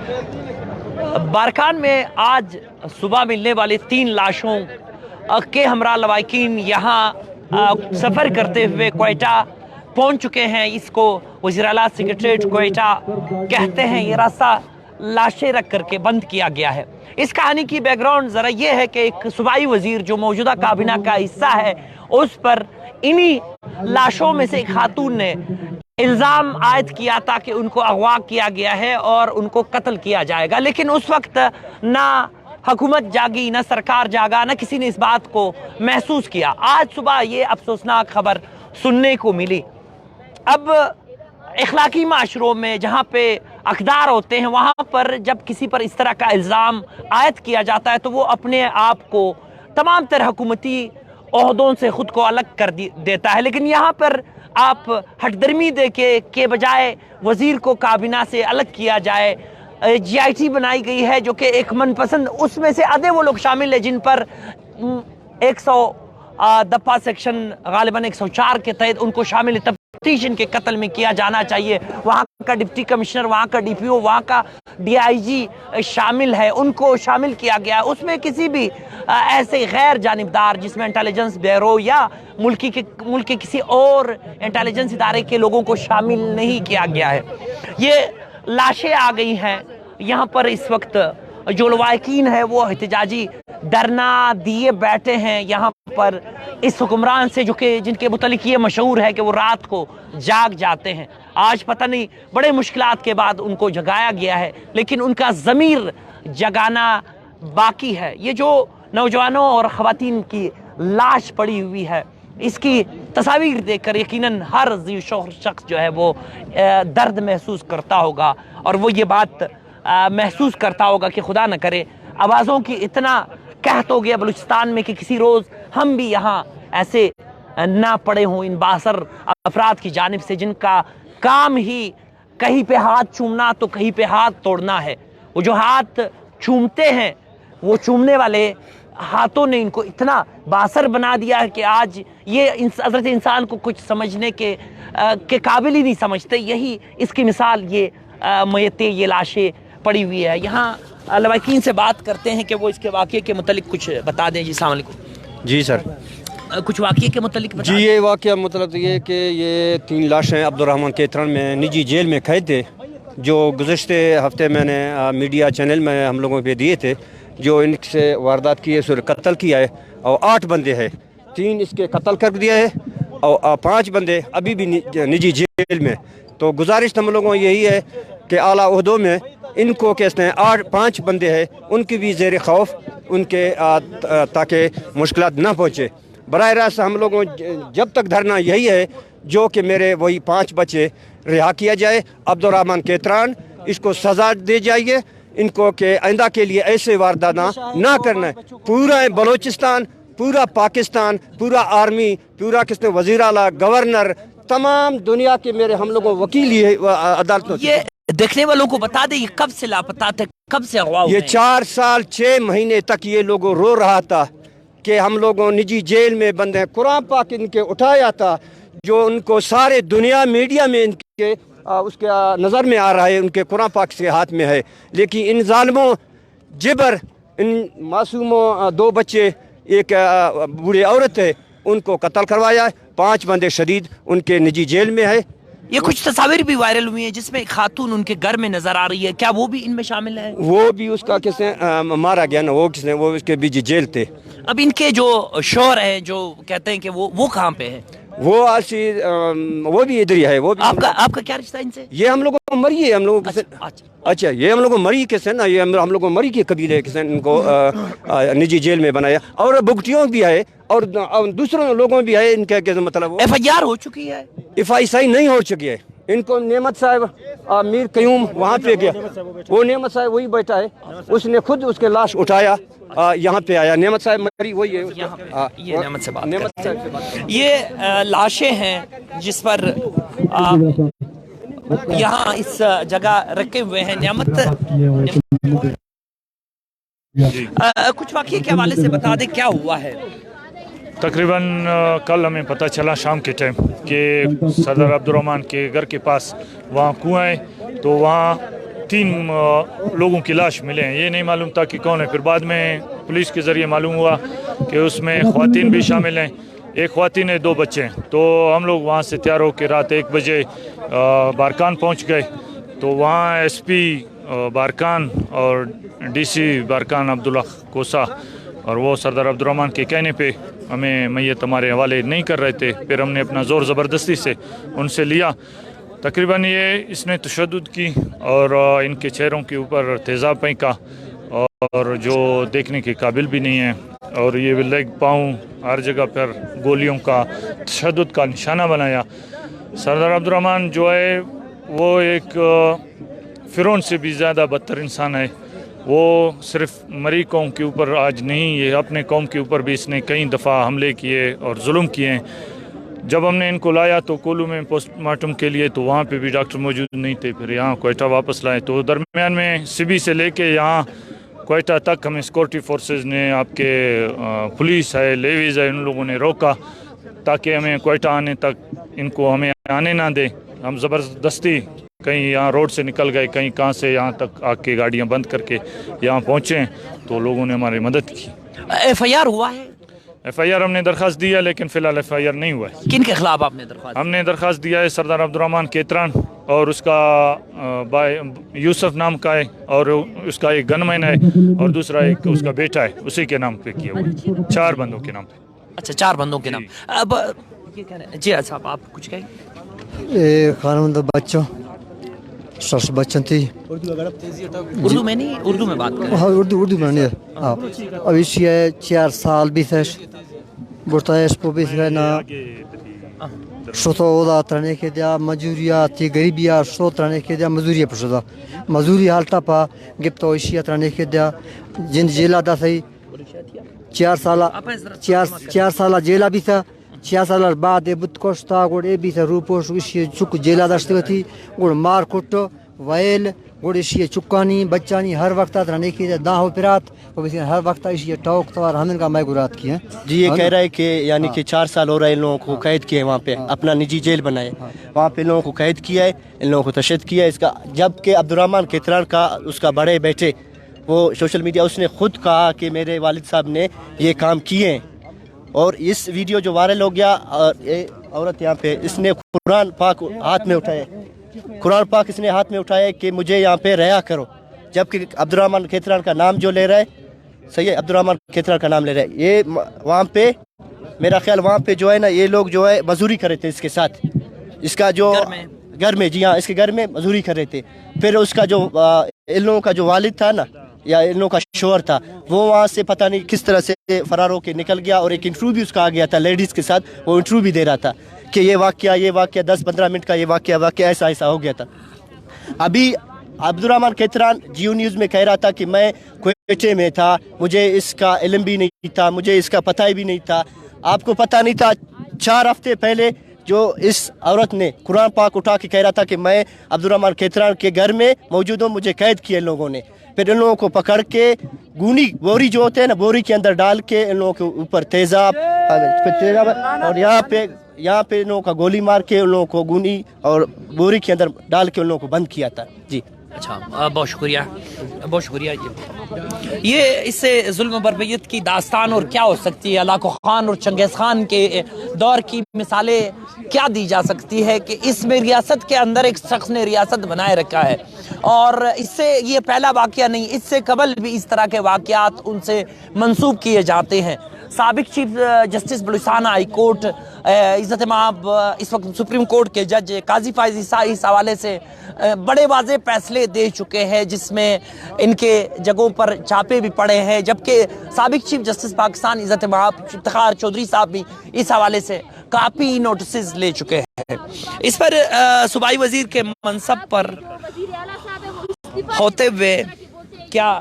बारकान में आज सुबह मिलने वाली 3 लाशों के हमरा लवाकिन यहाँ सफ़र करते हुए क्वेटा पहुँच चुके हैं। इसको वज़ीर-ए-आला सेक्रेटरीट क्वेटा कहते हैं। ये रास्ता लाशें रख करके बंद किया गया है। इस कहानी की बैकग्राउंड ज़रा ये है कि एक सूबाई वज़ीर जो मौजूदा काबीना का हिस्सा है, उस पर इन्हीं लाशों में से एक खातून ने इल्ज़ाम आयद किया था कि उनको अगवा किया गया है और उनको कत्ल किया जाएगा। लेकिन उस वक्त ना हुकूमत जागी, ना सरकार जागा, ना किसी ने इस बात को महसूस किया। आज सुबह ये अफसोसनाक खबर सुनने को मिली। अब इखलाकी माशरों में जहाँ पे अक़दार होते हैं, वहाँ पर जब किसी पर इस तरह का इल्ज़ाम आयद किया जाता है तो वो अपने आप को तमाम तरह हुकूमती ओहदों से ख़ुद को अलग कर देता है। लेकिन यहाँ पर आप हटदर्मी दे के बजाय वज़ीर को काबीना से अलग किया जाए। GIT बनाई गई है जो कि एक मनपसंद, उसमें से आधे वो लोग शामिल है जिन पर 100 दफ़ा सेक्शन गालिबन 104 के तहत उनको शामिल तफ्तीश इनके कत्ल में किया जाना चाहिए। वहाँ का डिप्टी कमिश्नर, वहाँ का DPO, वहाँ का DIG शामिल है, उनको शामिल किया गया। उसमें किसी भी ऐसे गैर जानिबदार जिसमें इंटेलिजेंस ब्यूरो या मुल्क के किसी और इंटेलिजेंस इदारे के लोगों को शामिल नहीं किया गया है। ये लाशें आ गई हैं यहाँ पर। इस वक्त जो लवाकिन है वो एहतजाजी धरना दिए बैठे हैं यहाँ पर इस हुक्मरान से, जो कि जिनके मुतालिक ये मशहूर है कि वो रात को जाग जाते हैं। आज पता नहीं बड़े मुश्किलात के बाद उनको जगाया गया है, लेकिन उनका ज़मीर जगाना बाकी है। ये जो नौजवानों और ख़वातीन की लाश पड़ी हुई है, इसकी तस्वीर देखकर यकीनन हर ज़ी शौहर शख्स जो है वो दर्द महसूस करता होगा और वो ये बात महसूस करता होगा कि खुदा न करे आवाज़ों की इतना कहत हो गया बलूचिस्तान में कि किसी रोज़ हम भी यहाँ ऐसे ना पड़े हों इन बासर अफराद की जानिब से, जिनका काम ही कहीं पे हाथ चूमना तो कहीं पे हाथ तोड़ना है। वो जो हाथ चूमते हैं, वो चूमने वाले हाथों ने इनको इतना बासर बना दिया है कि आज ये हज़रत इंसान को कुछ समझने के काबिल ही नहीं समझते। यही इसकी मिसाल ये मयतें, ये लाशें पड़ी हुई है। यहाँ लवाकिन से बात करते हैं कि वो इसके वाक़े के मुतालिक कुछ बता दें। जी अस्सलाम वालेकुम। जी सर, कुछ वाक़े के मुतालिक बता जी। ये वाक़या मतलब ये कि ये 3 लाशें अब्दुर्रहमान केतरन में निजी जेल में कैद थे, जो गुज़श्ते हफ्ते मैंने मीडिया चैनल में हम लोगों पे दिए थे, जो इनसे वारदात की है, सुर कत्ल किया है और 8 बंदे हैं। 3 इसके कत्ल कर दिया है और 5 बंदे अभी भी निजी जेल में। तो गुजारिश हम लोगों यही है कि आला ओहदों में इनको कहते हैं 5 बंदे हैं, उनकी भी ज़ेर खौफ उनके ताकि मुश्किलात ना पहुँचे। बराह रास्त हम लोगों जब तक धरना यही है जो कि मेरे वही 5 बच्चे रिहा किया जाए। अब्दुर्रहमान केतरान, इसको सज़ा दे जाइए, इनको के आइंदा के लिए ऐसे वारदात ना करना है। पूरा बलूचिस्तान, पूरा पाकिस्तान, पूरा आर्मी, पूरा किसने वज़ीर-ए-आला, गवर्नर, तमाम दुनिया के मेरे हम लोगों वकील ही अदालत। ये देखने वालों को बता दें ये कब से लापता थे, कब से अगवा हुए? ये 4 साल 6 महीने तक ये लोगों रो रहा था कि हम लोगों निजी जेल में बंद हैं। कुरान पाक इनके उठाया था, जो उनको सारे दुनिया मीडिया में इनके उसके नज़र में आ रहा है, उनके कुरान पाक के हाथ में है। लेकिन इन जालिमों जिबर, इन मासूमों 2 बच्चे, एक बूढ़ी औरत है, उनको कत्ल करवाया। 5 बंदे शदीद उनके निजी जेल में है। ये कुछ तस्वीर भी वायरल हुई है जिसमें एक खातून उनके घर में नजर आ रही है, क्या वो भी इनमें शामिल है? वो भी उसका किसने मारा गया ना, वो किसने, वो उसके बीच जेल थे। अब इनके जो शोहर हैं जो कहते हैं कि वो कहाँ पे है? वो वो भी इधर ही है। वो भी आपका क्या रिश्ता इनसे? ये हम लोगों को मरी है, हम लोगों के अच्छा, ये हम लोगों को मरी किसने ना, ये हम लोगों मरी के कबीले किसने इनको निजी जेल में बनाया। और भुगतियों भी है और दूसरों लोगों भी है इनके मतलब। FIR हो चुकी है? FIR नहीं हो चुकी है। इनको नेमत साहब मीर कयूम वहाँ पे गया, वो नेमत साहब वही बैठा है, उसने खुद उसके लाश उठाया, यहाँ पे आया। नेमत साहब मरी वही है। ये नेमत से बात ये लाशें हैं जिस पर यहाँ इस जगह रखे हुए हैं। नेमत कुछ वाक़ये के हवाले से बता दें क्या हुआ है? तकरीबन कल हमें पता चला शाम के टाइम कि सदर अब्दुर्रहमान के घर के पास वहाँ कुआं है, तो वहाँ 3 लोगों की लाश मिले हैं। ये नहीं मालूम था कि कौन है। फिर बाद में पुलिस के ज़रिए मालूम हुआ कि उसमें ख़वातीन भी शामिल हैं, एक ख़वातीन है, 2 बच्चे हैं। तो हम लोग वहाँ से तैयार होकर रात 1 बजे बारकान पहुँच गए। तो वहाँ SP बारकान और DC बारकान अब्दुल्ला कोसा और वो सरदार अब्दुर्रहमान के कहने पे हमें मैयत हमारे हवाले नहीं कर रहे थे। फिर हमने अपना ज़ोर ज़बरदस्ती से उनसे लिया। तकरीबन ये इसने तशद्दुद की और इनके चेहरों के ऊपर तेज़ाब फेंका और जो देखने के काबिल भी नहीं है। और ये लेग पाँव हर जगह पर गोलियों का तशद्दुद का निशाना बनाया। सरदार अब्दुर्रहमान जो है वो एक फ़िरौन से भी ज़्यादा बदतर इंसान है। वो सिर्फ मरी कौम के ऊपर आज नहीं, ये अपने कौम के ऊपर भी इसने कई दफ़ा हमले किए और जुल्म किए हैं। जब हमने इनको लाया तो कोलू में पोस्टमार्टम के लिए, तो वहाँ पे भी डॉक्टर मौजूद नहीं थे। फिर यहाँ कोयटा वापस लाए। तो दरमियान में सिबी से लेके यहाँ कोयटा तक हमें सिक्योरिटी फोर्सेस ने, आपके पुलिस है, लेवीज़ है, उन लोगों ने रोका ताकि हमें कोयटा आने तक इनको हमें आने ना दें। हम ज़बरदस्ती कहीं यहाँ रोड से निकल गए, कहीं कहाँ से यहाँ तक आके गाड़ियाँ बंद करके यहाँ पहुँचे। तो लोगों ने हमारी मदद की। FIR हुआ है? FIR हमने दरख्वास्त दिया, लेकिन फ़िलहाल FIR नहीं हुआ है। किन के खिलाफ आपने दरख्वास्त? हमने दरख्वास्त दिया है सरदार अब्दुर्रहमान केतरान और उसका भाई यूसुफ नाम का है, और उसका एक गनमैन है, और दूसरा एक उसका बेटा है, उसी के नाम पे किया हुआ। 4 बंदों के नाम पे। अच्छा, 4 बंदों के नाम। अब ये कह रहे हैं जी साहब, आप कुछ कहें? खानमंद बच्चों 60 बच्चन थी। उर्दू में नहीं, उर्दू में बात करें। हाँ, उर्दू में नहीं। हाँ, अब इसी 4 साल भी थे बुर्ताश को भी है ना शोतो ओदा तरने के दिया मजूरिया थी, गरीबिया शो तरने के दिया मजूरिया पशुदा मजूरी हालता पा गिफ्तो इशिया तरने के दिया जिन जेला दा सही 4 साल जेला भी था। 6 साल बाद बुत कोस्ता गोड़े भी था रूपोश इसी चुक जेला दस्ते थी गोड़ मार कुट्टो वैल गोड़े इसी चुकानी बच्चानी हर वक्त रहने की दा हो पिरात हर वक्त इसी टोक तवार हमें का मैं गुरात की है जी। ये कह रहा है कि यानी कि 4 साल हो रहा है इन लोगों को कैद किए, वहाँ पे अपना निजी जेल बनाए, वहाँ पे इन लोगों को कैद किया है, इन लोगों को तशद्दुद किया है इसका। जबकि अब्दुर्रहमान केतरान का उसका बड़े बेटे वो सोशल मीडिया उसने खुद कहा कि मेरे वालिद साहब ने ये काम किए हैं। और इस वीडियो जो वायरल हो गया, औरत यहाँ पे इसने कुरान पाक हाथ में उठाया, कुरान पाक इसने हाथ में उठाया कि मुझे यहाँ पे रहा करो, जबकि अब्दुर्रहमान केतरान का नाम जो ले रहा है, सही है, अब्दुर्रहमान केतरान का नाम ले रहा है। ये वहाँ पे मेरा ख्याल वहाँ पे जो है ना, ये लोग जो है मजदूरी कर रहे थे इसके साथ, इसका जो घर में, जी हाँ, इसके घर में मजदूरी कर रहे थे। फिर उसका जो इन लोगों का जो वालिद था ना, या इन लोगों का शोहर था, वो वहाँ से पता नहीं किस तरह से फरार होकर निकल गया। और एक इंटरव्यू भी उसका आ गया था लेडीज़ के साथ, वो इंटरव्यू भी दे रहा था कि ये वाक़या 10-15 मिनट का ये वाक़या ऐसा हो गया था। अभी अब्दुर्रहमान केतरान जियो न्यूज़ में कह रहा था कि मैं क्वेटे में था, मुझे इसका इल्म भी नहीं था, मुझे इसका पता भी नहीं था। आपको पता नहीं था? 4 हफ्ते पहले जो इस औरत ने कुरान पाक उठा के कह रहा था कि मैं अब्दुर्रहमान केतरान के घर में मौजूद हूँ, मुझे कैद किया इन लोगों ने। फिर इन लोगों को पकड़ के बोरी जो होते हैं ना, बोरी के अंदर डाल के इन लोगों के ऊपर तेज़ाब और यहाँ पे इन लोगों का गोली मार के उन लोगों को गूनी और बोरी के अंदर डाल के उन लोगों को बंद किया था। जी अच्छा, बहुत शुक्रिया, बहुत शुक्रिया। ये इससे जुल्म बरबरीत की दास्तान और क्या हो सकती है, अलाको खान और चंगेज़ खान के दौर की मिसालें क्या दी जा सकती है कि इसमें रियासत के अंदर एक शख्स ने रियासत बनाए रखा है। और इससे ये पहला वाक़या नहीं, इससे कबल भी इस तरह के वाक़यात उनसे मंसूब किए जाते हैं। साबिक chief justice Balochistan high court इज़्ज़त माब इस वक्त सुप्रीम कोर्ट के जज काजी फायज़ ईसा इस हवाले से बड़े वाज़े फैसले दे चुके हैं, जिसमें इनके जगहों पर छापे भी पड़े हैं। जबकि साबिक चीफ जस्टिस पाकिस्तान इज़्ज़त माब इफ्तिखार चौधरी साहब भी इस हवाले से काफ़ी नोटिस ले चुके हैं। इस पर सूबाई वज़ीर के मनसब पर होते हुए क्या